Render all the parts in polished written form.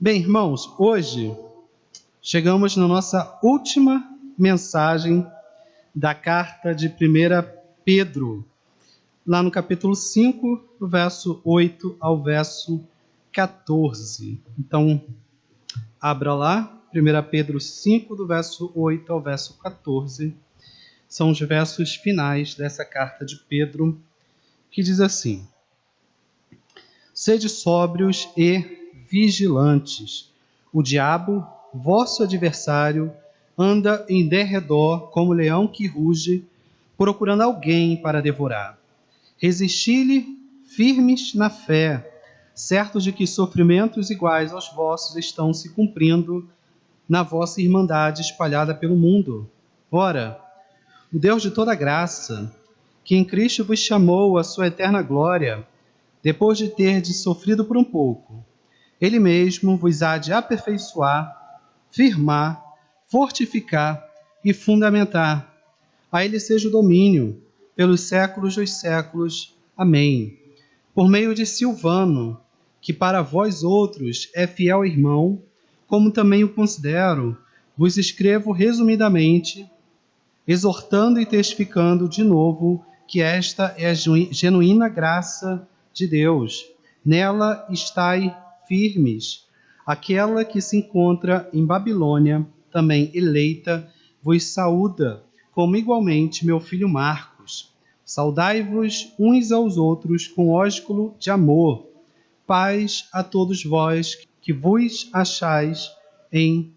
Bem, irmãos, hoje chegamos na nossa última mensagem da carta de 1 Pedro, lá no capítulo 5, do verso 8 ao verso 14. Então, abra lá, 1 Pedro 5, do verso 8 ao verso 14. São os versos finais dessa carta de Pedro, que diz assim: Sede sóbrios e vigilantes. O diabo, vosso adversário, anda em derredor como leão que ruge, procurando alguém para devorar. Resisti-lhe firmes na fé, certos de que sofrimentos iguais aos vossos estão se cumprindo na vossa irmandade espalhada pelo mundo. Ora, o Deus de toda graça, que em Cristo vos chamou à sua eterna glória, depois de terdes sofrido por um pouco, Ele mesmo vos há de aperfeiçoar, firmar, fortificar e fundamentar. A Ele seja o domínio, pelos séculos dos séculos. Amém. Por meio de Silvano, que para vós outros é fiel irmão, como também o considero, vos escrevo resumidamente, exortando e testificando de novo que esta é a genuína graça de Deus. Nela estai firmes. Aquela que se encontra em Babilônia, também eleita, vos saúda, como igualmente meu filho Marcos. Saudai-vos uns aos outros com ósculo de amor. Paz a todos vós que vos achais em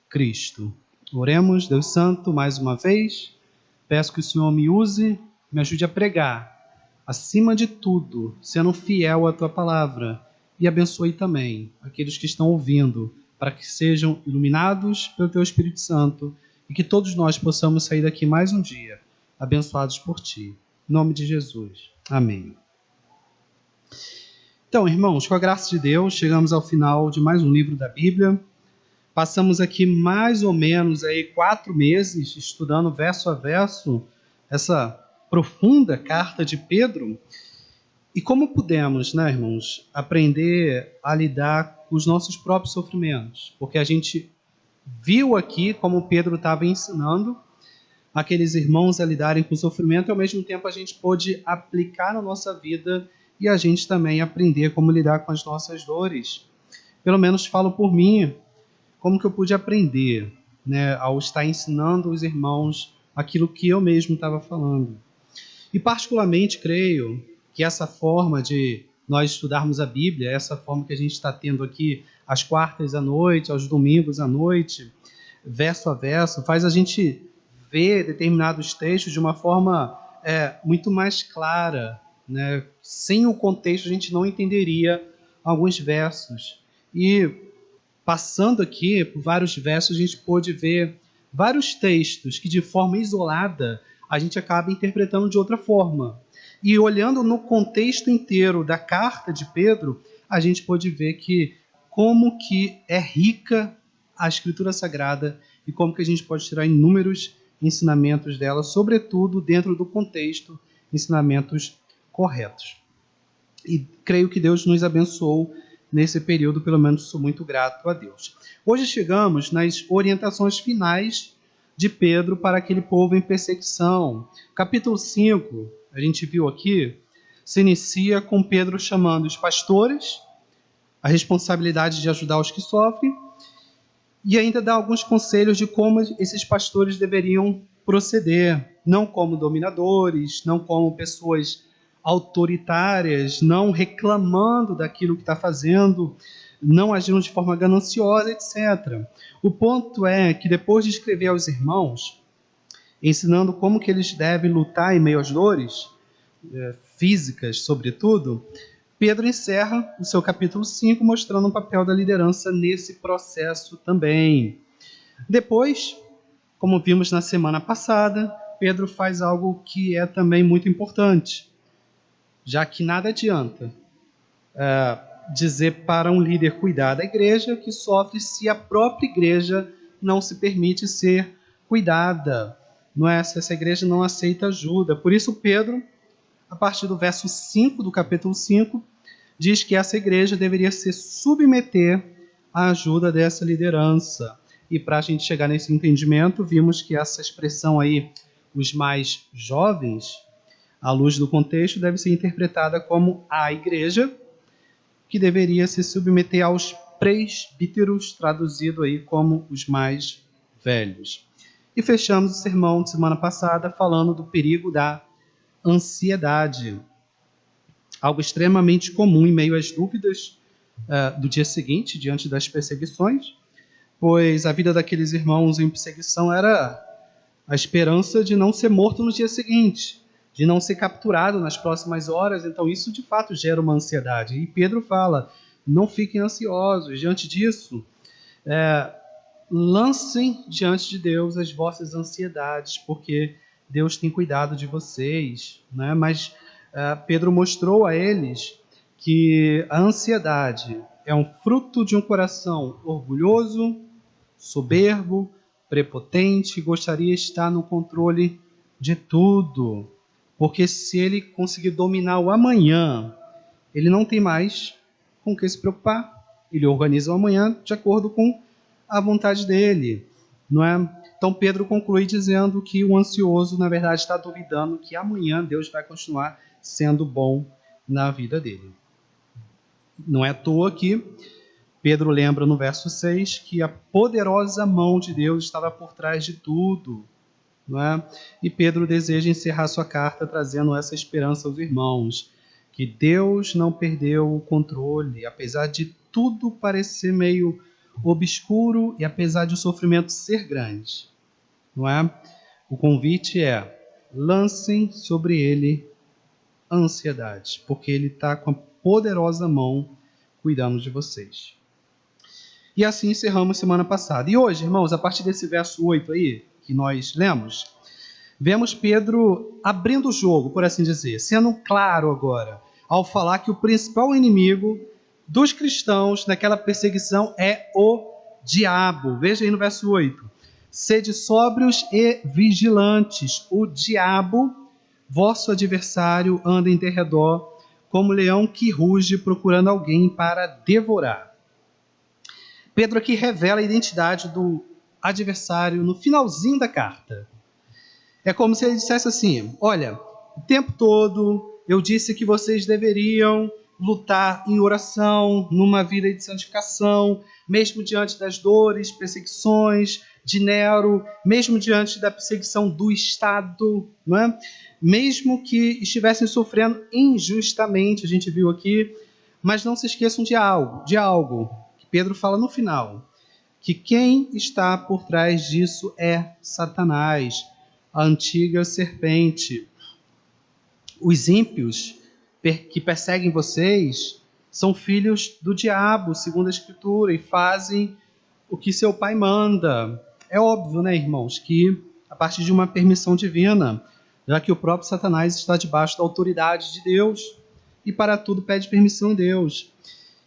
Cristo. Oremos, Deus Santo, mais uma vez. Peço que o Senhor me use, me ajude a pregar, acima de tudo, sendo fiel à Tua palavra, e abençoe também aqueles que estão ouvindo, para que sejam iluminados pelo Teu Espírito Santo e que todos nós possamos sair daqui mais um dia, abençoados por Ti. Em nome de Jesus. Amém. Então, irmãos, com a graça de Deus, chegamos ao final de mais um livro da Bíblia. Passamos aqui mais ou menos 4 meses estudando verso a verso essa profunda carta de Pedro. E como pudemos, né, irmãos, aprender a lidar com os nossos próprios sofrimentos? Porque a gente viu aqui como Pedro estava ensinando aqueles irmãos a lidarem com o sofrimento, e ao mesmo tempo a gente pôde aplicar na nossa vida e a gente também aprender como lidar com as nossas dores. Pelo menos falo por mim, como que eu pude aprender, né, ao estar ensinando os irmãos aquilo que eu mesmo estava falando. E particularmente creio que essa forma de nós estudarmos a Bíblia, essa forma que a gente está tendo aqui às quartas à noite, aos domingos à noite, verso a verso, faz a gente ver determinados textos de uma forma muito mais clara, né? Sem o contexto a gente não entenderia alguns versos. E passando aqui por vários versos, a gente pôde ver vários textos que de forma isolada a gente acaba interpretando de outra forma. E olhando no contexto inteiro da carta de Pedro, a gente pode ver que como que é rica a Escritura Sagrada e como que a gente pode tirar inúmeros ensinamentos dela, sobretudo dentro do contexto, ensinamentos corretos. E creio que Deus nos abençoou nesse período, pelo menos sou muito grato a Deus. Hoje chegamos nas orientações finais de Pedro para aquele povo em perseguição. Capítulo 5, a gente viu aqui, se inicia com Pedro chamando os pastores, a responsabilidade de ajudar os que sofrem, e ainda dá alguns conselhos de como esses pastores deveriam proceder, não como dominadores, não como pessoas autoritárias, não reclamando daquilo que está fazendo, não agindo de forma gananciosa, etc. O ponto é que depois de escrever aos irmãos, ensinando como que eles devem lutar em meio às dores, físicas sobretudo, Pedro encerra o seu capítulo 5 mostrando o papel da liderança nesse processo também. Depois, como vimos na semana passada, Pedro faz algo que é também muito importante, já que nada adianta dizer para um líder cuidar da igreja que sofre se a própria igreja não se permite ser cuidada, não é? Se essa igreja não aceita ajuda. Por isso Pedro, a partir do verso 5 do capítulo 5, diz que essa igreja deveria se submeter a ajuda dessa liderança. E para a gente chegar nesse entendimento, vimos que essa expressão aí, os mais jovens, à luz do contexto, deve ser interpretada como a igreja, que deveria se submeter aos presbíteros, traduzido aí como os mais velhos. E fechamos o sermão de semana passada falando do perigo da ansiedade, algo extremamente comum em meio às dúvidas do dia seguinte, diante das perseguições, pois a vida daqueles irmãos em perseguição era a esperança de não ser morto no dia seguinte, de não ser capturado nas próximas horas. Então isso de fato gera uma ansiedade. E Pedro fala, não fiquem ansiosos. Diante disso, lancem diante de Deus as vossas ansiedades, porque Deus tem cuidado de vocês, né? Mas Pedro mostrou a eles que a ansiedade é um fruto de um coração orgulhoso, soberbo, prepotente, gostaria de estar no controle de tudo. Porque se ele conseguir dominar o amanhã, ele não tem mais com o que se preocupar. Ele organiza o amanhã de acordo com a vontade dele, não é? Então Pedro conclui dizendo que o ansioso, na verdade, está duvidando que amanhã Deus vai continuar sendo bom na vida dele. Não é à toa que Pedro lembra no verso 6 que a poderosa mão de Deus estava por trás de tudo, não é? E Pedro deseja encerrar sua carta trazendo essa esperança aos irmãos, que Deus não perdeu o controle, apesar de tudo parecer meio obscuro e apesar de o sofrimento ser grande, não é? O convite é: lancem sobre ele a ansiedade, porque ele está com a poderosa mão cuidando de vocês. E assim encerramos semana passada. E hoje, irmãos, a partir desse verso 8 aí, que nós lemos, vemos Pedro abrindo o jogo, por assim dizer, sendo claro agora, ao falar que o principal inimigo dos cristãos naquela perseguição é o diabo. Veja aí no verso 8. Sede sóbrios e vigilantes. O diabo, vosso adversário, anda em derredor, como leão que ruge, procurando alguém para devorar. Pedro aqui revela a identidade do adversário no finalzinho da carta. É como se ele dissesse assim: olha, o tempo todo eu disse que vocês deveriam lutar em oração, numa vida de santificação, mesmo diante das dores, perseguições de Nero, mesmo diante da perseguição do Estado, não é? Mesmo que estivessem sofrendo injustamente, a gente viu aqui, mas não se esqueçam de algo que Pedro fala no final, que quem está por trás disso é Satanás, a antiga serpente. Os ímpios que perseguem vocês são filhos do diabo, segundo a Escritura, e fazem o que seu pai manda. É óbvio, né, irmãos, que a partir de uma permissão divina, já que o próprio Satanás está debaixo da autoridade de Deus e para tudo pede permissão a Deus.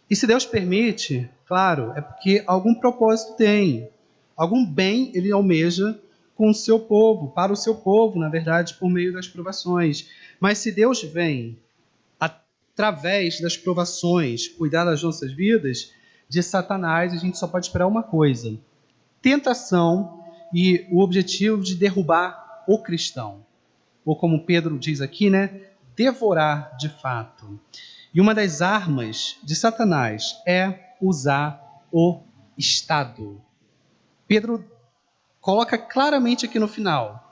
E se Deus permite, claro, é porque algum propósito tem, algum bem ele almeja com o seu povo, para o seu povo, na verdade, por meio das provações. Mas se Deus vem através das provações cuidar das nossas vidas, de Satanás a gente só pode esperar uma coisa: tentação e o objetivo de derrubar o cristão. Ou como Pedro diz aqui, né, devorar de fato. E uma das armas de Satanás é usar o Estado. Pedro coloca claramente aqui no final: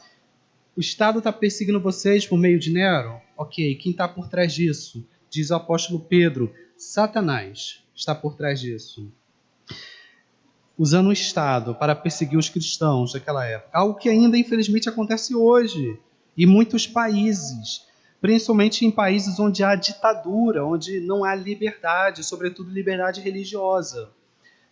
o Estado está perseguindo vocês por meio de Nero? Ok, quem está por trás disso? Diz o apóstolo Pedro: Satanás está por trás disso. Usando o Estado para perseguir os cristãos daquela época. Algo que ainda, infelizmente, acontece hoje em muitos países, principalmente em países onde há ditadura, onde não há liberdade, sobretudo liberdade religiosa.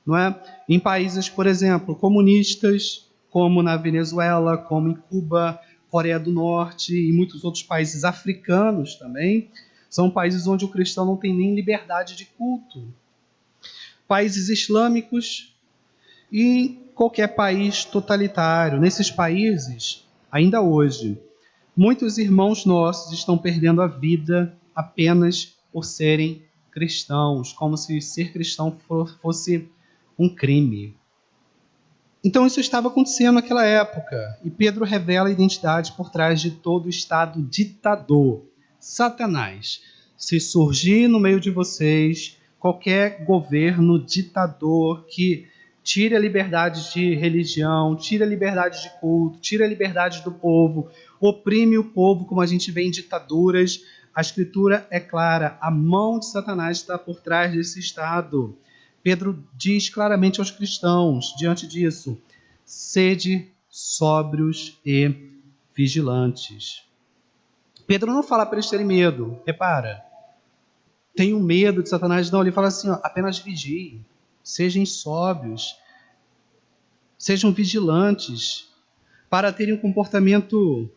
Não é? Em países, por exemplo, comunistas, como na Venezuela, como em Cuba, Coreia do Norte e muitos outros países africanos também, são países onde o cristão não tem nem liberdade de culto. Países islâmicos e qualquer país totalitário. Nesses países, ainda hoje, muitos irmãos nossos estão perdendo a vida apenas por serem cristãos, como se ser cristão fosse um crime. Então isso estava acontecendo naquela época, e Pedro revela a identidade por trás de todo o estado ditador, Satanás. Se surgir no meio de vocês qualquer governo ditador que tire a liberdade de religião, tire a liberdade de culto, tire a liberdade do povo, oprime o povo, como a gente vê em ditaduras, a Escritura é clara, a mão de Satanás está por trás desse estado. Pedro diz claramente aos cristãos, diante disso, sede sóbrios e vigilantes. Pedro não fala para eles terem medo, repara, tenham medo de Satanás, não, ele fala assim, ó, apenas vigiem, sejam sóbrios, sejam vigilantes, para terem um comportamento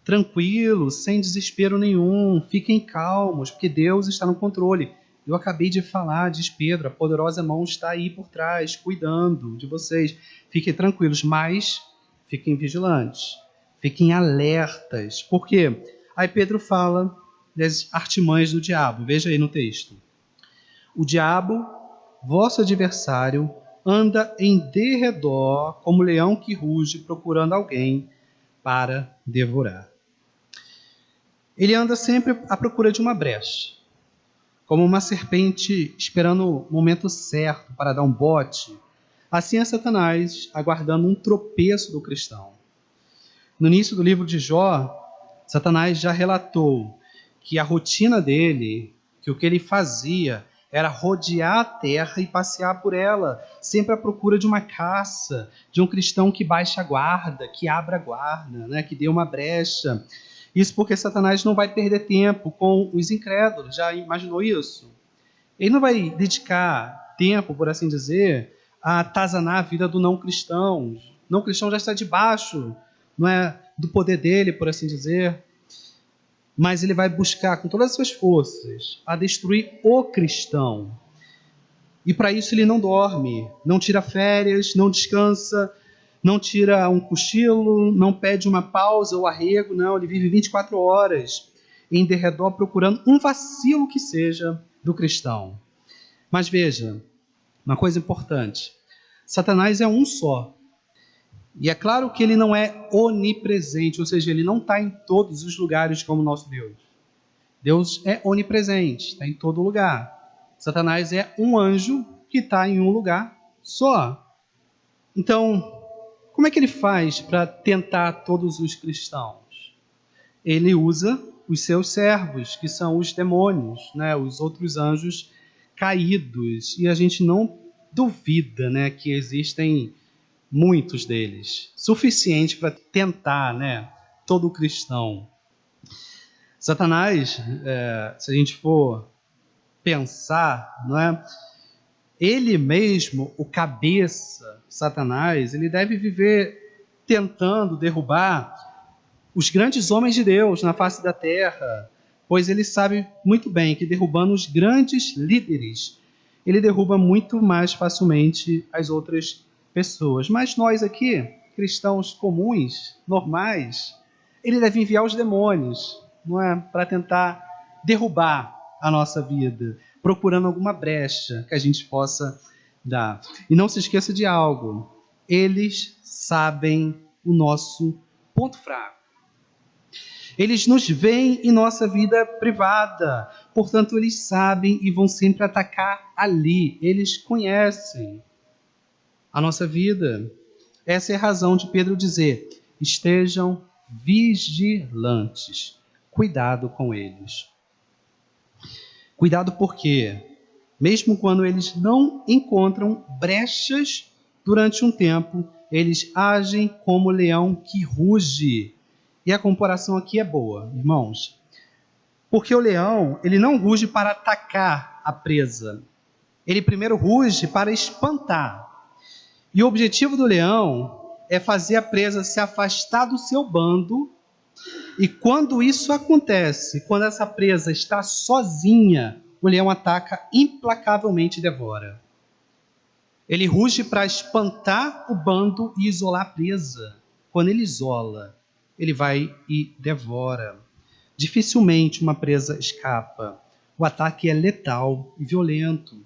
tranquilo, sem desespero nenhum, fiquem calmos, porque Deus está no controle. Eu acabei de falar, diz Pedro, a poderosa mão está aí por trás, cuidando de vocês. Fiquem tranquilos, mas fiquem vigilantes, fiquem alertas. Por quê? Aí Pedro fala das artimanhas do diabo. Veja aí no texto. O diabo, vosso adversário, anda em derredor como leão que ruge, procurando alguém para devorar. Ele anda sempre à procura de uma brecha, como uma serpente esperando o momento certo para dar um bote. Assim é Satanás aguardando um tropeço do cristão. No início do livro de Jó, Satanás já relatou que a rotina dele, que o que ele fazia era rodear a terra e passear por ela, sempre à procura de uma caça, de um cristão que baixe a guarda, que abra a guarda, né, que dê uma brecha. Isso porque Satanás não vai perder tempo com os incrédulos. Já imaginou isso? Ele não vai dedicar tempo, por assim dizer, a atazanar a vida do não cristão. O não cristão já está debaixo, não é, do poder dele, por assim dizer. Mas ele vai buscar com todas as suas forças a destruir o cristão. E para isso ele não dorme, não tira férias, não descansa, não tira um cochilo, não pede uma pausa ou arrego, não. Ele vive 24 horas em derredor procurando um vacilo que seja do cristão. Mas veja, uma coisa importante. Satanás é um só. E é claro que ele não é onipresente, ou seja, ele não está em todos os lugares como o nosso Deus. Deus é onipresente, está em todo lugar. Satanás é um anjo que está em um lugar só. Então, como é que ele faz para tentar todos os cristãos? Ele usa os seus servos, que são os demônios, né? Os outros anjos caídos. E a gente não duvida, né, que existem muitos deles, suficiente para tentar, né, todo cristão. Satanás, se a gente for pensar, não é? Ele mesmo, o cabeça, Satanás, ele deve viver tentando derrubar os grandes homens de Deus na face da terra, pois ele sabe muito bem que derrubando os grandes líderes, ele derruba muito mais facilmente as outras pessoas. Mas nós aqui, cristãos comuns, normais, ele deve enviar os demônios, não é, para tentar derrubar a nossa vida, procurando alguma brecha que a gente possa dar. E não se esqueça de algo, eles sabem o nosso ponto fraco. Eles nos veem em nossa vida privada, portanto eles sabem e vão sempre atacar ali. Eles conhecem a nossa vida. Essa é a razão de Pedro dizer, estejam vigilantes. Cuidado com eles. Cuidado porque, mesmo quando eles não encontram brechas durante um tempo, eles agem como leão que ruge. E a comparação aqui é boa, irmãos. Porque o leão, ele não ruge para atacar a presa. Ele primeiro ruge para espantar. E o objetivo do leão é fazer a presa se afastar do seu bando. E quando isso acontece, quando essa presa está sozinha, o leão ataca implacavelmente e devora. Ele ruge para espantar o bando e isolar a presa. Quando ele isola, ele vai e devora. Dificilmente uma presa escapa. O ataque é letal e violento.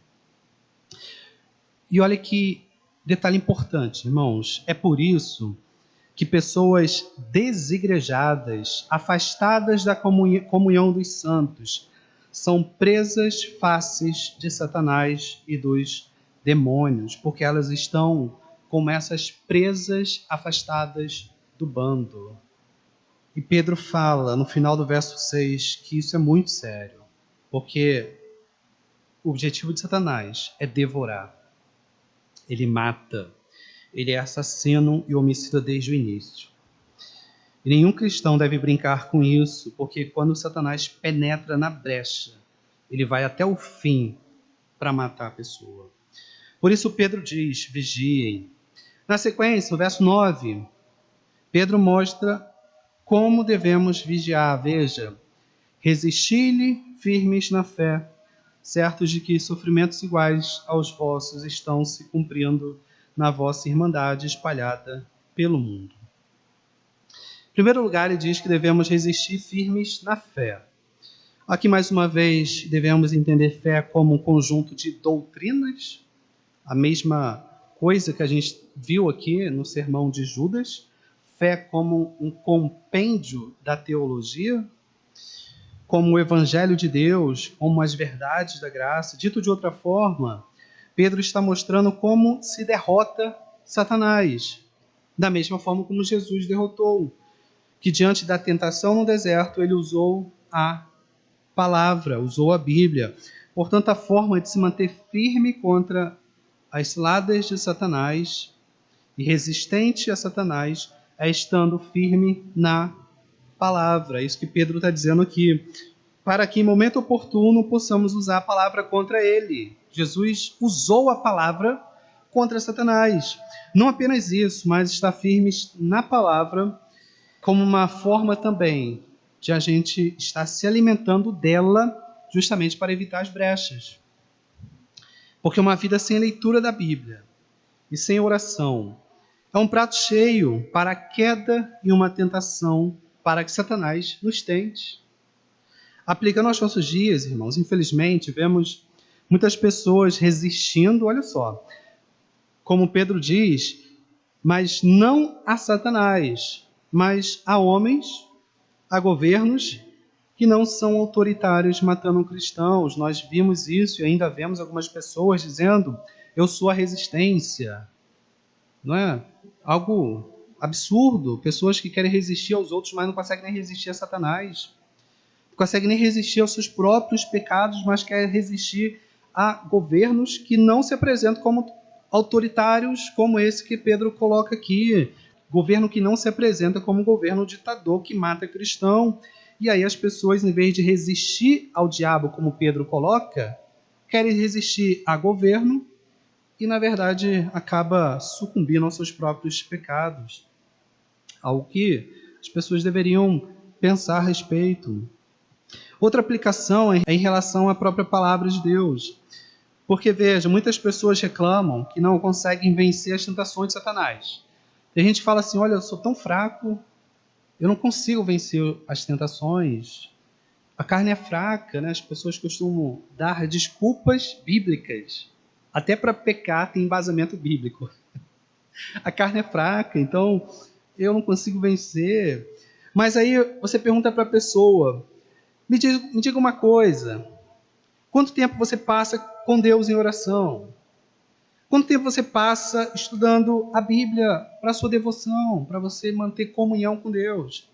E olha que detalhe importante, irmãos. É por isso que pessoas desigrejadas, afastadas da comunhão dos santos, são presas fáceis de Satanás e dos demônios, porque elas estão como essas presas afastadas do bando. E Pedro fala no final do verso 6 que isso é muito sério, porque o objetivo de Satanás é devorar. Ele mata, ele é assassino e homicida desde o início. E nenhum cristão deve brincar com isso, porque quando Satanás penetra na brecha, ele vai até o fim para matar a pessoa. Por isso Pedro diz, vigiem. Na sequência, no verso 9, Pedro mostra como devemos vigiar. Veja, resisti-lhe firmes na fé, certos de que sofrimentos iguais aos vossos estão se cumprindo na vossa irmandade espalhada pelo mundo. Em primeiro lugar, ele diz que devemos resistir firmes na fé. Aqui, mais uma vez, devemos entender fé como um conjunto de doutrinas, a mesma coisa que a gente viu aqui no sermão de Judas, fé como um compêndio da teologia, como o Evangelho de Deus, como as verdades da graça. Dito de outra forma, Pedro está mostrando como se derrota Satanás, da mesma forma como Jesus derrotou, que diante da tentação no deserto ele usou a palavra, usou a Bíblia. Portanto, a forma de se manter firme contra as ciladas de Satanás e resistente a Satanás é estando firme na palavra. É isso que Pedro está dizendo aqui. Para que em momento oportuno possamos usar a palavra contra ele. Jesus usou a palavra contra Satanás. Não apenas isso, mas estar firmes na palavra como uma forma também de a gente estar se alimentando dela justamente para evitar as brechas. Porque uma vida sem leitura da Bíblia e sem oração é um prato cheio para a queda e uma tentação para que Satanás nos tente. Aplicando aos nossos dias, irmãos, infelizmente, vemos muitas pessoas resistindo, olha só, como Pedro diz, mas não a Satanás, mas a homens, a governos que não são autoritários matando cristãos. Nós vimos isso e ainda vemos algumas pessoas dizendo, eu sou a resistência. Não é? Algo absurdo. Pessoas que querem resistir aos outros, mas não conseguem nem resistir a Satanás. Não conseguem nem resistir aos seus próprios pecados, mas querem resistir a governos que não se apresentam como autoritários, como esse que Pedro coloca aqui. Governo que não se apresenta como um governo ditador que mata cristão. E aí as pessoas, em vez de resistir ao diabo, como Pedro coloca, querem resistir a governo e, na verdade, acaba sucumbindo aos seus próprios pecados. Algo que as pessoas deveriam pensar a respeito. Outra aplicação é em relação à própria palavra de Deus. Porque, veja, muitas pessoas reclamam que não conseguem vencer as tentações de Satanás. Tem gente que fala assim, olha, eu sou tão fraco, eu não consigo vencer as tentações. A carne é fraca, né? As pessoas costumam dar desculpas bíblicas. Até para pecar tem embasamento bíblico. A carne é fraca, então eu não consigo vencer. Mas aí você pergunta para a pessoa, me diga uma coisa, quanto tempo você passa com Deus em oração? Quanto tempo você passa estudando a Bíblia para a sua devoção, para você manter comunhão com Deus?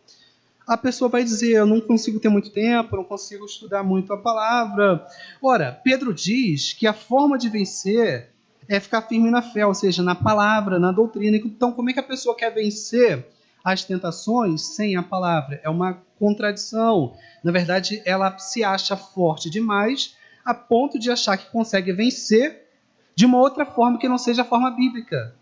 A pessoa vai dizer, eu não consigo ter muito tempo, não consigo estudar muito a palavra. Ora, Pedro diz que a forma de vencer é ficar firme na fé, ou seja, na palavra, na doutrina. Então, como é que a pessoa quer vencer as tentações sem a palavra? É uma contradição. Na verdade, ela se acha forte demais a ponto de achar que consegue vencer de uma outra forma que não seja a forma bíblica.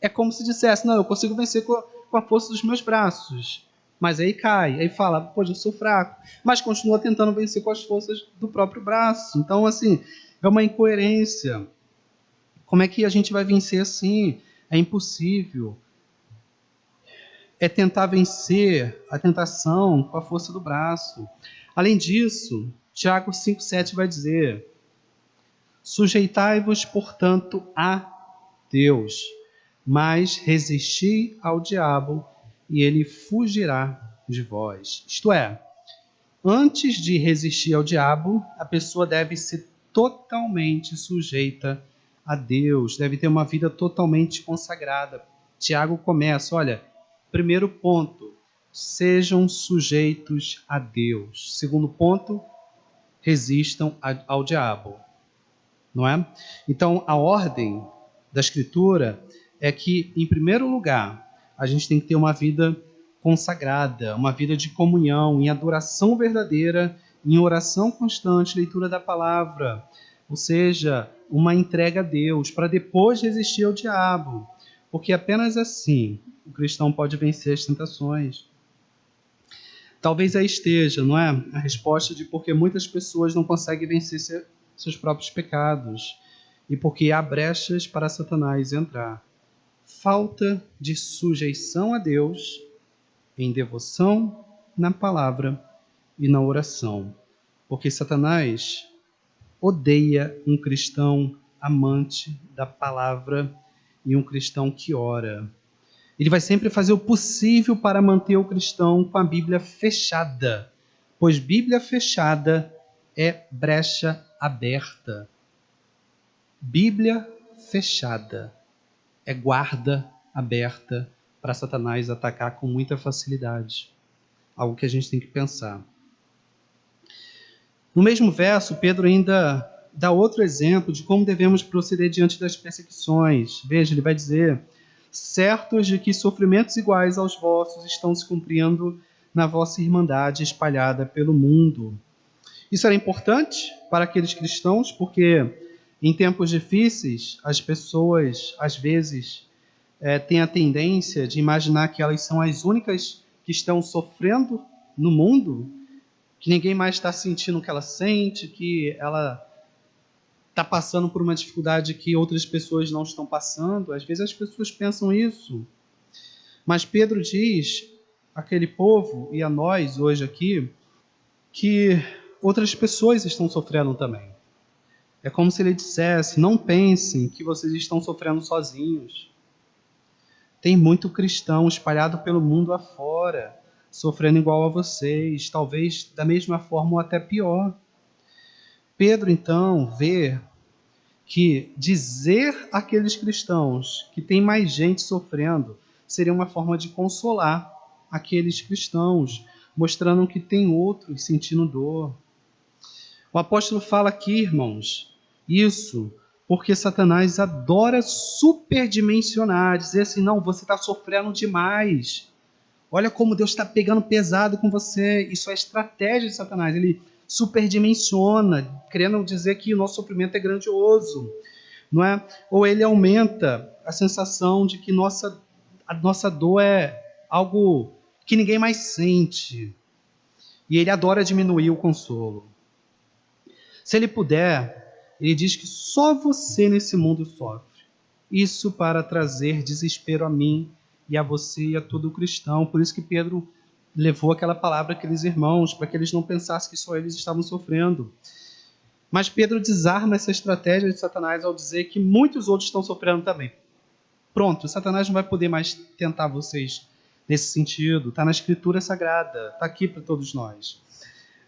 É como se dissesse, não, eu consigo vencer com a força dos meus braços. Mas aí cai, aí fala, pô, eu sou fraco. Mas continua tentando vencer com as forças do próprio braço. Então, assim, é uma incoerência. Como é que a gente vai vencer assim? É impossível. É tentar vencer a tentação com a força do braço. Além disso, Tiago 5,7 vai dizer, Sujeitai-vos, portanto, a Deus, mas resisti ao diabo e ele fugirá de vós. Isto é, antes de resistir ao diabo, a pessoa deve ser totalmente sujeita a Deus, deve ter uma vida totalmente consagrada. Tiago começa, olha, primeiro ponto, sejam sujeitos a Deus. Segundo ponto, resistam ao diabo. Não é? Então, a ordem da Escritura é que, em primeiro lugar, a gente tem que ter uma vida consagrada, uma vida de comunhão, em adoração verdadeira, em oração constante, leitura da palavra, ou seja, uma entrega a Deus, para depois resistir ao diabo, porque apenas assim o cristão pode vencer as tentações. Talvez aí esteja, não é? A resposta de porque muitas pessoas não conseguem vencer seus próprios pecados e porque há brechas para Satanás entrar. Falta de sujeição a Deus em devoção, na palavra e na oração. Porque Satanás odeia um cristão amante da palavra e um cristão que ora. Ele vai sempre fazer o possível para manter o cristão com a Bíblia fechada, pois Bíblia fechada é brecha aberta. Bíblia fechada é guarda aberta para Satanás atacar com muita facilidade. Algo que a gente tem que pensar. No mesmo verso, Pedro ainda dá outro exemplo de como devemos proceder diante das perseguições. Veja, ele vai dizer: certos de que sofrimentos iguais aos vossos estão se cumprindo na vossa irmandade espalhada pelo mundo. Isso era importante para aqueles cristãos, porque em tempos difíceis, as pessoas, às vezes, têm a tendência de imaginar que elas são as únicas que estão sofrendo no mundo, que ninguém mais está sentindo o que ela sente, que ela está passando por uma dificuldade que outras pessoas não estão passando. Às vezes as pessoas pensam isso. Mas Pedro diz àquele povo e a nós hoje aqui que outras pessoas estão sofrendo também. É como se ele dissesse: não pensem que vocês estão sofrendo sozinhos. Tem muito cristão espalhado pelo mundo afora, sofrendo igual a vocês, talvez da mesma forma ou até pior. Pedro, então, vê que dizer àqueles cristãos que tem mais gente sofrendo seria uma forma de consolar aqueles cristãos, mostrando que tem outros sentindo dor. O apóstolo fala aqui, irmãos, isso porque Satanás adora superdimensionar, dizer assim: não, você está sofrendo demais. Olha como Deus está pegando pesado com você. Isso é estratégia de Satanás. Ele superdimensiona, querendo dizer que o nosso sofrimento é grandioso, não é? Ou ele aumenta a sensação de que a nossa dor é algo que ninguém mais sente. E ele adora diminuir o consolo. Se ele puder, ele diz que só você nesse mundo sofre. Isso para trazer desespero a mim e a você e a todo cristão. Por isso que Pedro levou aquela palavra àqueles irmãos, para que eles não pensassem que só eles estavam sofrendo. Mas Pedro desarma essa estratégia de Satanás ao dizer que muitos outros estão sofrendo também. Pronto, Satanás não vai poder mais tentar vocês nesse sentido. Está na Escritura Sagrada, está aqui para todos nós.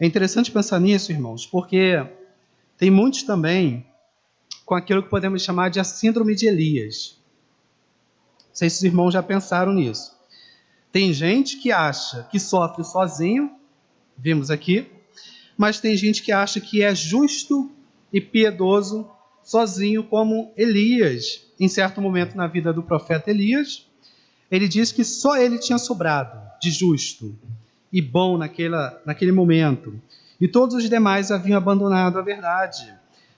É interessante pensar nisso, irmãos, porque tem muitos também com aquilo que podemos chamar de a síndrome de Elias. Não sei se os irmãos já pensaram nisso. Tem gente que acha que sofre sozinho, vimos aqui, mas tem gente que acha que é justo e piedoso sozinho, como Elias. Em certo momento na vida do profeta Elias, ele diz que só ele tinha sobrado de justo e bom naquele momento. E todos os demais haviam abandonado a verdade.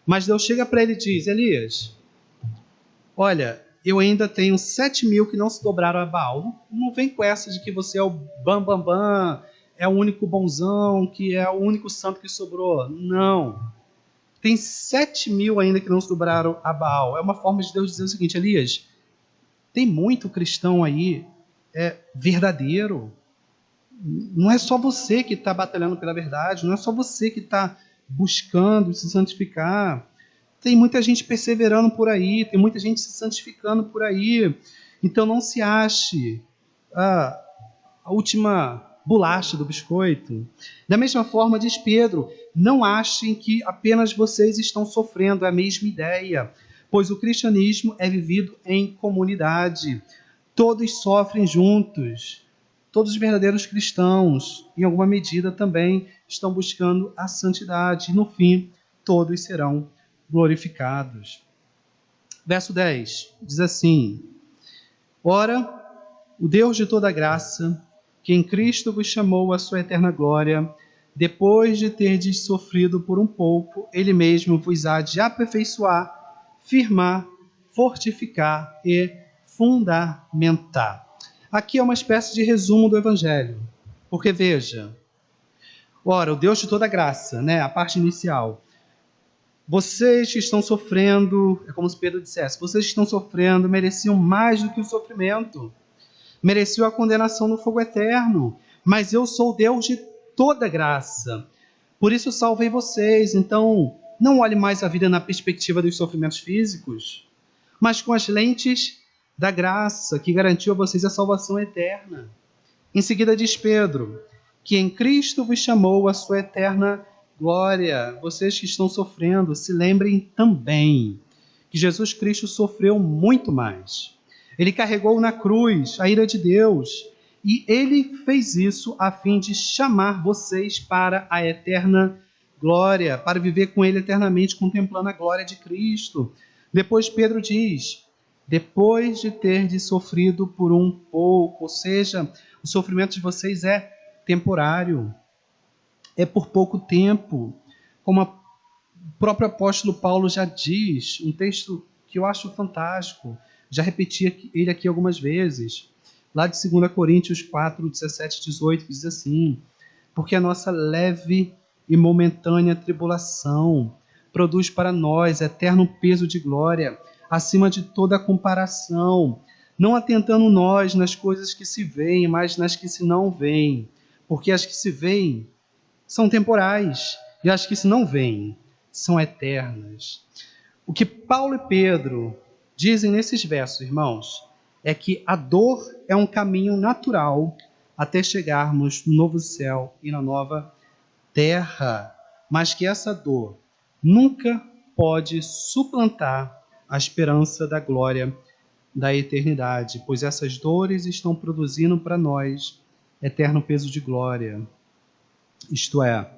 Mas Deus chega para ele e diz: Elias, olha, eu ainda tenho 7.000 que não se dobraram a Baal. Não vem com essa de que você é o bam, é o único bonzão, que é o único santo que sobrou. Não. Tem 7.000 ainda que não se dobraram a Baal. É uma forma de Deus dizer o seguinte: Elias, tem muito cristão aí verdadeiro. Não é só você que está batalhando pela verdade, não é só você que está buscando se santificar. Tem muita gente perseverando por aí, tem muita gente se santificando por aí. Então não se ache a última bolacha do biscoito. Da mesma forma, diz Pedro, não achem que apenas vocês estão sofrendo, é a mesma ideia, pois o cristianismo é vivido em comunidade. Todos sofrem juntos. Todos os verdadeiros cristãos, em alguma medida, também estão buscando a santidade. E, no fim, todos serão glorificados. Verso 10 diz assim: Ora, o Deus de toda graça, que em Cristo vos chamou à sua eterna glória, depois de terdes sofrido por um pouco, Ele mesmo vos há de aperfeiçoar, firmar, fortificar e fundamentar. Aqui é uma espécie de resumo do Evangelho. Porque veja, ora, o Deus de toda graça, a parte inicial. Vocês que estão sofrendo, é como se Pedro dissesse, vocês que estão sofrendo mereciam mais do que o sofrimento. Mereciam a condenação no fogo eterno. Mas eu sou o Deus de toda graça. Por isso salvei vocês. Então, não olhe mais a vida na perspectiva dos sofrimentos físicos, mas com as lentes da graça que garantiu a vocês a salvação eterna. Em seguida diz Pedro, que em Cristo vos chamou a sua eterna glória. Vocês que estão sofrendo, se lembrem também que Jesus Cristo sofreu muito mais. Ele carregou na cruz a ira de Deus e ele fez isso a fim de chamar vocês para a eterna glória, para viver com ele eternamente, contemplando a glória de Cristo. Depois Pedro diz, depois de terdes sofrido por um pouco, ou seja, o sofrimento de vocês é temporário, é por pouco tempo, como o próprio apóstolo Paulo já diz, um texto que eu acho fantástico, já repeti ele aqui algumas vezes, lá de 2 Coríntios 4, 17 e 18, diz assim, porque a nossa leve e momentânea tribulação produz para nós eterno peso de glória, acima de toda comparação, não atentando nós nas coisas que se veem, mas nas que se não veem, porque as que se veem são temporais, e as que se não veem são eternas. O que Paulo e Pedro dizem nesses versos, irmãos, é que a dor é um caminho natural até chegarmos no novo céu e na nova terra, mas que essa dor nunca pode suplantar a esperança da glória da eternidade, pois essas dores estão produzindo para nós eterno peso de glória, isto é,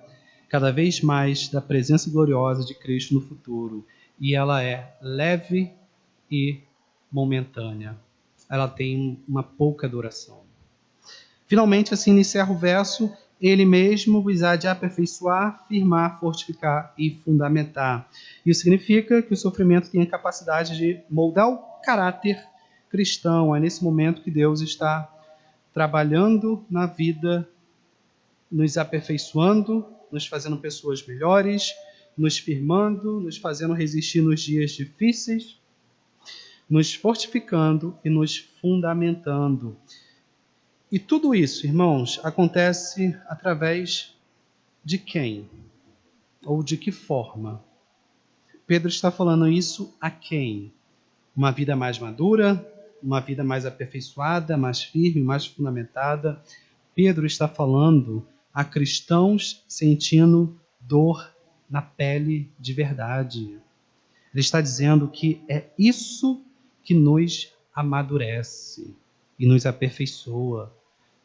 cada vez mais da presença gloriosa de Cristo no futuro, e ela é leve e momentânea. Ela tem uma pouca duração. Finalmente, assim encerra o verso, ele mesmo vos há de aperfeiçoar, firmar, fortificar e fundamentar. Isso significa que o sofrimento tem a capacidade de moldar o caráter cristão. É nesse momento que Deus está trabalhando na vida, nos aperfeiçoando, nos fazendo pessoas melhores, nos firmando, nos fazendo resistir nos dias difíceis, nos fortificando e nos fundamentando. E tudo isso, irmãos, acontece através de quem? Ou de que forma? Pedro está falando isso a quem? Uma vida mais madura, uma vida mais aperfeiçoada, mais firme, mais fundamentada. Pedro está falando a cristãos sentindo dor na pele de verdade. Ele está dizendo que é isso que nos amadurece e nos aperfeiçoa.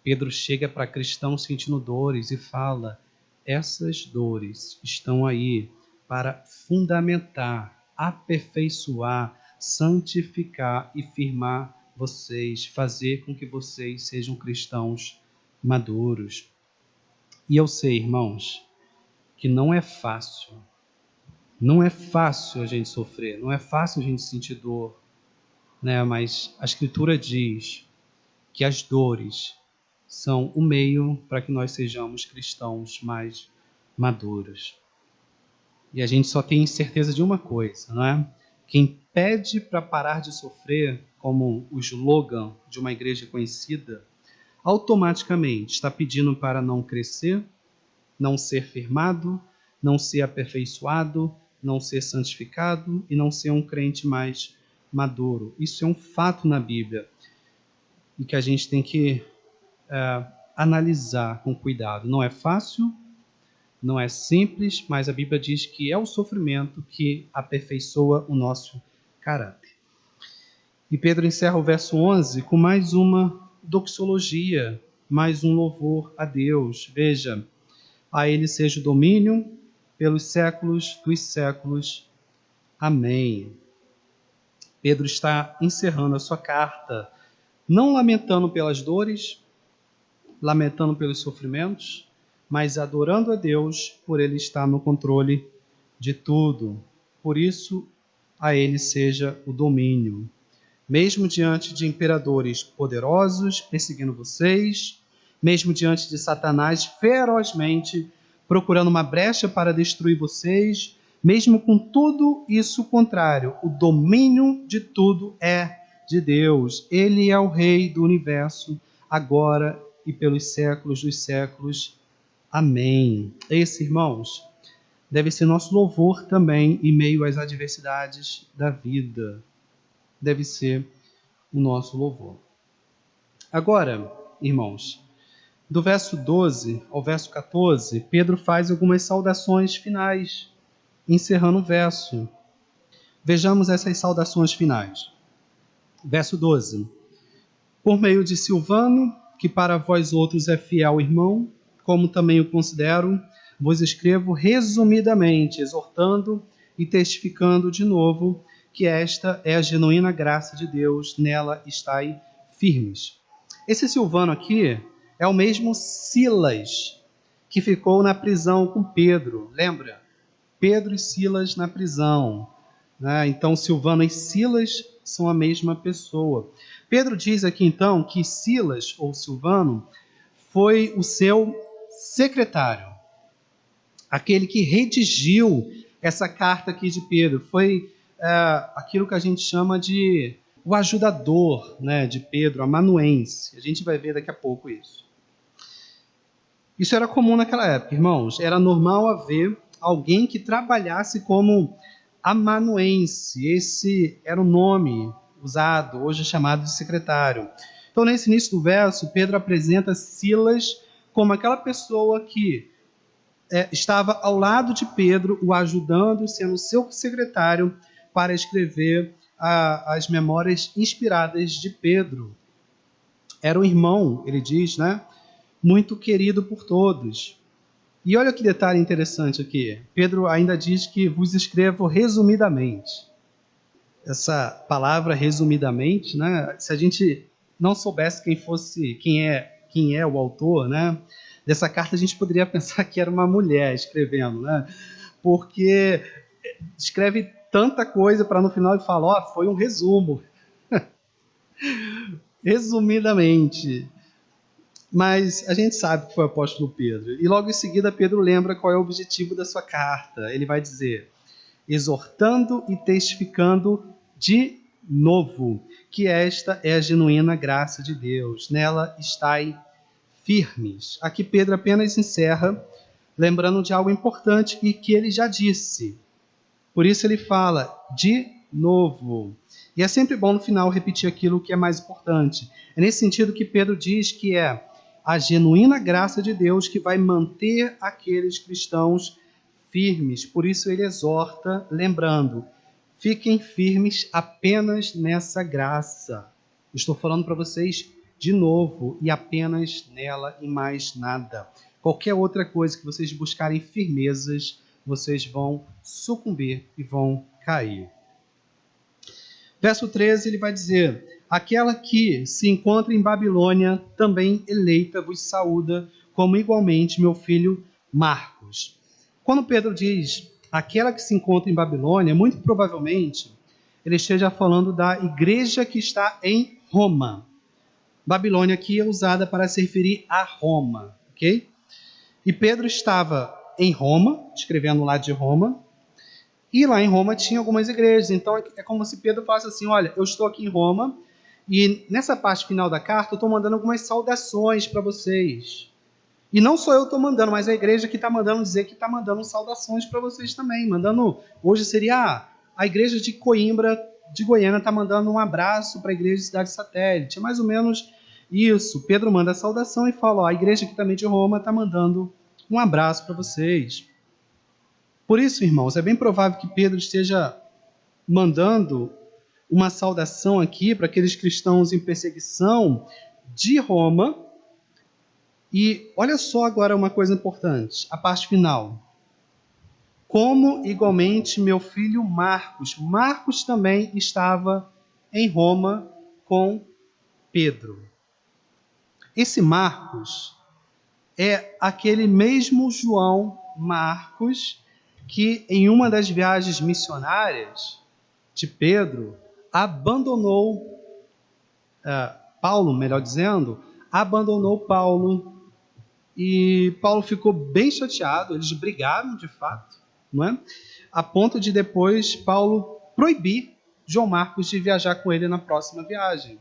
Pedro chega para cristãos sentindo dores e fala, essas dores estão aí para fundamentar, aperfeiçoar, santificar e firmar vocês, fazer com que vocês sejam cristãos maduros. E eu sei, irmãos, que não é fácil. Não é fácil a gente sofrer, não é fácil a gente sentir dor, mas a Escritura diz que as dores são o meio para que nós sejamos cristãos mais maduros. E a gente só tem certeza de uma coisa, não é? Quem pede para parar de sofrer, como o slogan de uma igreja conhecida, automaticamente está pedindo para não crescer, não ser firmado, não ser aperfeiçoado, não ser santificado e não ser um crente mais maduro. Isso é um fato na Bíblia e que a gente tem que analisar com cuidado. Não é fácil, não é simples, mas a Bíblia diz que é o sofrimento que aperfeiçoa o nosso caráter. E Pedro encerra o verso 11 com mais uma doxologia, mais um louvor a Deus. Veja, a Ele seja o domínio pelos séculos dos séculos. Amém. Pedro está encerrando a sua carta, não lamentando pelas dores, lamentando pelos sofrimentos, mas adorando a Deus por Ele estar no controle de tudo. Por isso, a Ele seja o domínio. Mesmo diante de imperadores poderosos perseguindo vocês, mesmo diante de Satanás ferozmente procurando uma brecha para destruir vocês, mesmo com tudo isso contrário, o domínio de tudo é de Deus. Ele é o Rei do universo, agora e pelos séculos dos séculos. Amém. Esse, irmãos, deve ser nosso louvor também em meio às adversidades da vida. Deve ser o nosso louvor. Agora, irmãos, do verso 12 ao verso 14, Pedro faz algumas saudações finais, encerrando o verso. Vejamos essas saudações finais. Verso 12. Por meio de Silvano, que para vós outros é fiel irmão, como também o considero, vos escrevo resumidamente, exortando e testificando de novo que esta é a genuína graça de Deus, nela estai firmes. Esse Silvano aqui é o mesmo Silas que ficou na prisão com Pedro. Lembra? Pedro e Silas na prisão. Então, Silvano e Silas são a mesma pessoa. Pedro diz aqui, então, que Silas, ou Silvano, foi o seu secretário. Aquele que redigiu essa carta aqui de Pedro. Foi aquilo que a gente chama de o ajudador, de Pedro, amanuense. A gente vai ver daqui a pouco isso. Isso era comum naquela época, irmãos. Era normal haver alguém que trabalhasse como amanuense. Esse era o nome usado, hoje chamado de secretário. Então, nesse início do verso, Pedro apresenta Silas como aquela pessoa que estava ao lado de Pedro, o ajudando, sendo seu secretário, para escrever as memórias inspiradas de Pedro. Era um irmão, ele diz, muito querido por todos. E olha que detalhe interessante aqui. Pedro ainda diz que vos escrevo resumidamente. Essa palavra resumidamente, se a gente não soubesse quem é o autor, dessa carta, a gente poderia pensar que era uma mulher escrevendo, porque escreve tanta coisa para no final ele falar, foi um resumo. Resumidamente. Mas a gente sabe que foi o apóstolo Pedro. E logo em seguida Pedro lembra qual é o objetivo da sua carta. Ele vai dizer, exortando e testificando de novo, que esta é a genuína graça de Deus. Nela estai firmes. Aqui Pedro apenas encerra, lembrando de algo importante e que ele já disse. Por isso ele fala de novo. E é sempre bom no final repetir aquilo que é mais importante. É nesse sentido que Pedro diz que é a genuína graça de Deus que vai manter aqueles cristãos firmes. Por isso ele exorta, lembrando, fiquem firmes apenas nessa graça. Estou falando para vocês de novo, e apenas nela e mais nada. Qualquer outra coisa que vocês buscarem firmezas, vocês vão sucumbir e vão cair. Verso 13, ele vai dizer, aquela que se encontra em Babilônia, também eleita, vos saúda, como igualmente meu filho Marcos. Quando Pedro diz, aquela que se encontra em Babilônia, muito provavelmente, ele esteja falando da igreja que está em Roma. Babilônia aqui é usada para se referir a Roma, ok? E Pedro estava em Roma, escrevendo lá de Roma, e lá em Roma tinha algumas igrejas. Então é como se Pedro falasse assim, olha, eu estou aqui em Roma, e nessa parte final da carta eu estou mandando algumas saudações para vocês. E não só eu estou mandando, mas a igreja que está mandando dizer que está mandando saudações para vocês também. Hoje seria a igreja de Coimbra, de Goiânia, está mandando um abraço para a igreja de Cidade Satélite. É mais ou menos isso. Pedro manda a saudação e fala, a igreja aqui também de Roma está mandando um abraço para vocês. Por isso, irmãos, é bem provável que Pedro esteja mandando uma saudação aqui para aqueles cristãos em perseguição de Roma. E olha só agora uma coisa importante, a parte final. Como igualmente meu filho Marcos. Marcos também estava em Roma com Pedro. Esse Marcos é aquele mesmo João Marcos que em uma das viagens missionárias de Pedro abandonou Paulo, melhor dizendo, abandonou Paulo. E Paulo ficou bem chateado, eles brigaram de fato, não é? A ponto de depois Paulo proibir João Marcos de viajar com ele na próxima viagem.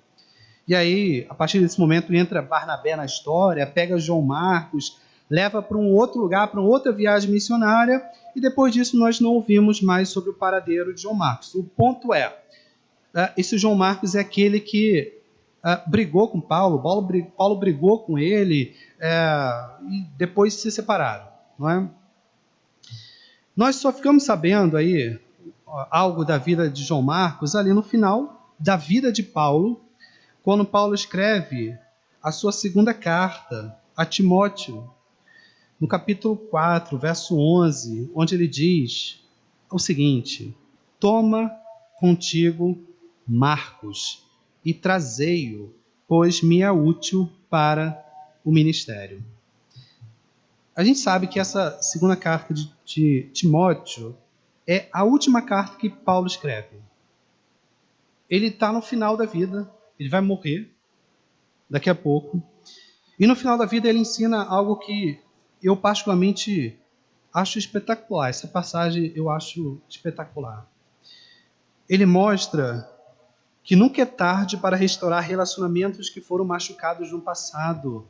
E aí, a partir desse momento, entra Barnabé na história, pega João Marcos, leva para um outro lugar, para outra viagem missionária, e depois disso nós não ouvimos mais sobre o paradeiro de João Marcos. O ponto é, esse João Marcos é aquele que brigou com Paulo, Paulo brigou com ele, e depois se separaram, não é? Nós só ficamos sabendo aí algo da vida de João Marcos ali no final da vida de Paulo, quando Paulo escreve a sua segunda carta a Timóteo, no capítulo 4, verso 11, onde ele diz o seguinte: toma contigo Marcos e trazei-o, pois me é útil para o ministério. A gente sabe que essa segunda carta de Timóteo é a última carta que Paulo escreve. Ele está no final da vida, ele vai morrer daqui a pouco. E no final da vida ele ensina algo que eu particularmente acho espetacular. Essa passagem eu acho espetacular. Ele mostra que nunca é tarde para restaurar relacionamentos que foram machucados no passado.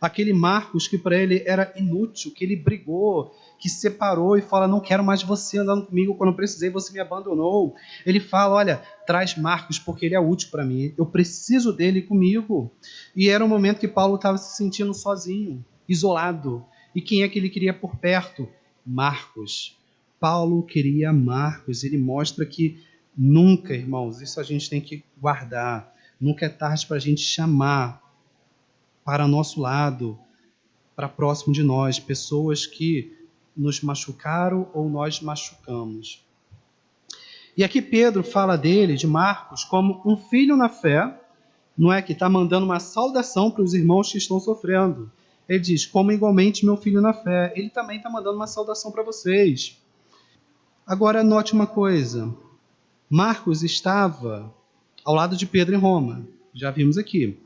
Aquele Marcos que para ele era inútil, que ele brigou, que se separou e fala, não quero mais você andando comigo, quando eu precisei você me abandonou. Ele fala, olha, traz Marcos porque ele é útil para mim, eu preciso dele comigo. E era um momento que Paulo estava se sentindo sozinho, isolado. E quem é que ele queria por perto? Marcos. Paulo queria Marcos. Ele mostra que nunca, irmãos, isso a gente tem que guardar. Nunca é tarde para a gente chamar para nosso lado, para próximo de nós, pessoas que nos machucaram ou nós machucamos. E aqui Pedro fala dele, de Marcos, como um filho na fé, não é, que está mandando uma saudação para os irmãos que estão sofrendo. Ele diz, como igualmente meu filho na fé. Ele também está mandando uma saudação para vocês. Agora note uma coisa. Marcos estava ao lado de Pedro em Roma. Já vimos aqui.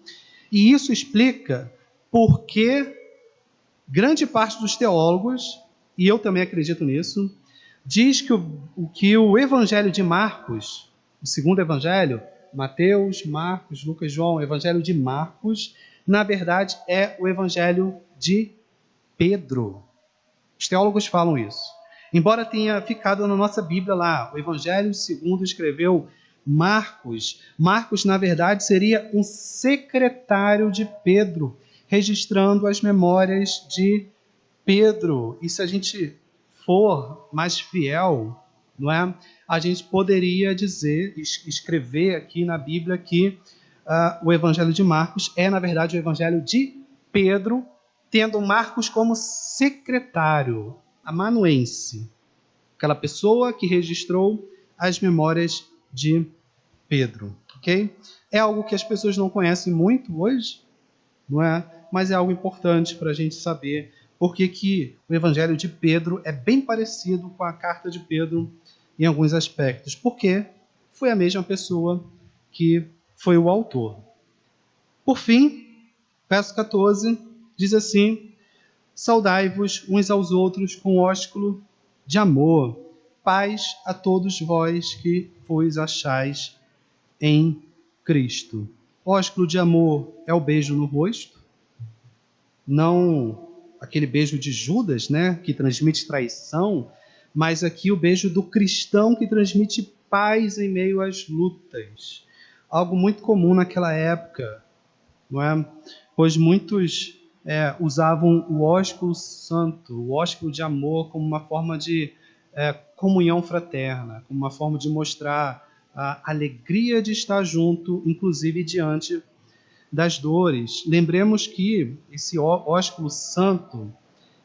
E isso explica por que grande parte dos teólogos, e eu também acredito nisso, diz que o evangelho de Marcos, o segundo evangelho, Mateus, Marcos, Lucas, João, o evangelho de Marcos, na verdade é o evangelho de Pedro. Os teólogos falam isso. Embora tenha ficado na nossa Bíblia lá, o evangelho segundo escreveu Marcos. Marcos, na verdade, seria um secretário de Pedro, registrando as memórias de Pedro. E se a gente for mais fiel, não é? A gente poderia dizer, escrever aqui na Bíblia que o Evangelho de Marcos é, na verdade, o Evangelho de Pedro, tendo Marcos como secretário, amanuense, aquela pessoa que registrou as memórias de Pedro, ok? É algo que as pessoas não conhecem muito hoje, não é? Mas é algo importante para a gente saber porque que o Evangelho de Pedro é bem parecido com a carta de Pedro em alguns aspectos, porque foi a mesma pessoa que foi o autor. Por fim, verso 14, diz assim, saudai-vos uns aos outros com ósculo de amor, paz a todos vós que vos achais em Cristo. Ósculo de amor é o beijo no rosto, não aquele beijo de Judas, né, que transmite traição, mas aqui o beijo do cristão que transmite paz em meio às lutas. Algo muito comum naquela época, não é? Pois muitos usavam o ósculo santo, o ósculo de amor, como uma forma de comunhão fraterna, como uma forma de mostrar a alegria de estar junto, inclusive diante das dores. Lembremos que esse ósculo santo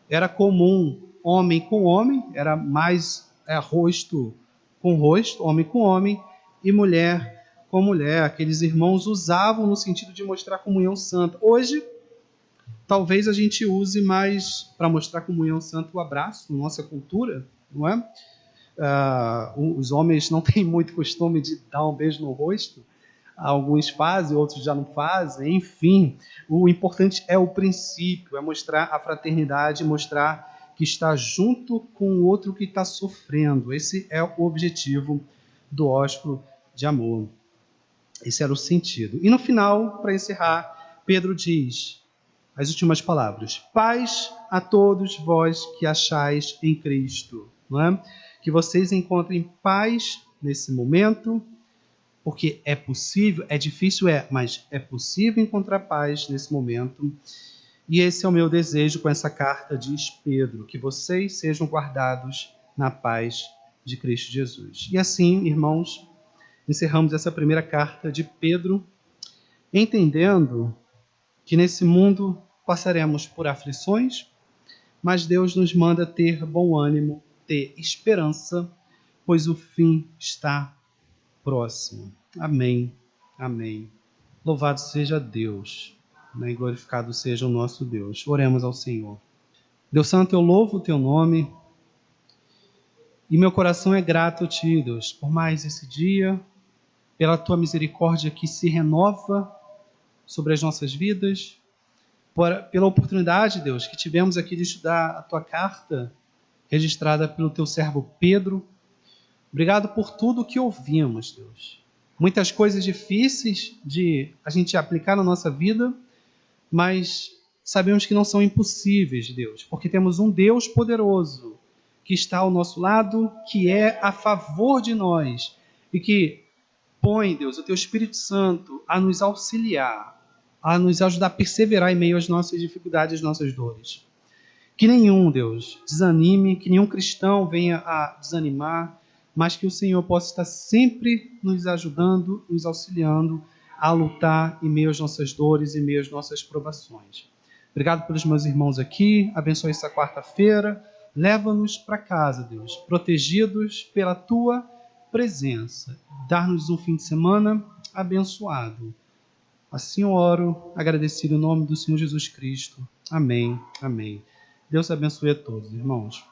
era comum homem com homem, era mais rosto com rosto, homem com homem, e mulher com mulher. Aqueles irmãos usavam no sentido de mostrar comunhão santa. Hoje, talvez a gente use mais para mostrar comunhão santa o abraço, na nossa cultura, não é? Os homens não têm muito costume de dar um beijo no rosto. Alguns fazem, outros já não fazem. Enfim, o importante é o princípio, é mostrar a fraternidade, mostrar que está junto com o outro que está sofrendo. Esse é o objetivo do ósculo de amor. Esse era o sentido. E no final, para encerrar, Pedro diz as últimas palavras: paz a todos vós que achais em Cristo. Não é? Que vocês encontrem paz nesse momento, porque é possível, é difícil, mas é possível encontrar paz nesse momento. E esse é o meu desejo com essa carta, diz Pedro, que vocês sejam guardados na paz de Cristo Jesus. E assim, irmãos, encerramos essa primeira carta de Pedro, entendendo que nesse mundo passaremos por aflições, mas Deus nos manda ter bom ânimo, ter esperança, pois o fim está próximo. Amém. Amém. Louvado seja Deus, né? E glorificado seja o nosso Deus. Oremos ao Senhor. Deus Santo, eu louvo o teu nome e meu coração é grato a ti, Deus, por mais esse dia, pela tua misericórdia que se renova sobre as nossas vidas, pela oportunidade, Deus, que tivemos aqui de estudar a tua carta, registrada pelo teu servo Pedro. Obrigado por tudo que ouvimos, Deus. Muitas coisas difíceis de a gente aplicar na nossa vida, mas sabemos que não são impossíveis, Deus, porque temos um Deus poderoso que está ao nosso lado, que é a favor de nós e que põe, Deus, o teu Espírito Santo a nos auxiliar, a nos ajudar a perseverar em meio às nossas dificuldades, às nossas dores. Que nenhum, Deus, desanime, que nenhum cristão venha a desanimar, mas que o Senhor possa estar sempre nos ajudando, nos auxiliando a lutar em meio às nossas dores, em meio às nossas provações. Obrigado pelos meus irmãos aqui, abençoe essa quarta-feira, leva-nos para casa, Deus, protegidos pela Tua presença. Dar-nos um fim de semana abençoado. Assim eu oro, agradecido em nome do Senhor Jesus Cristo. Amém, amém. Deus abençoe a todos, irmãos.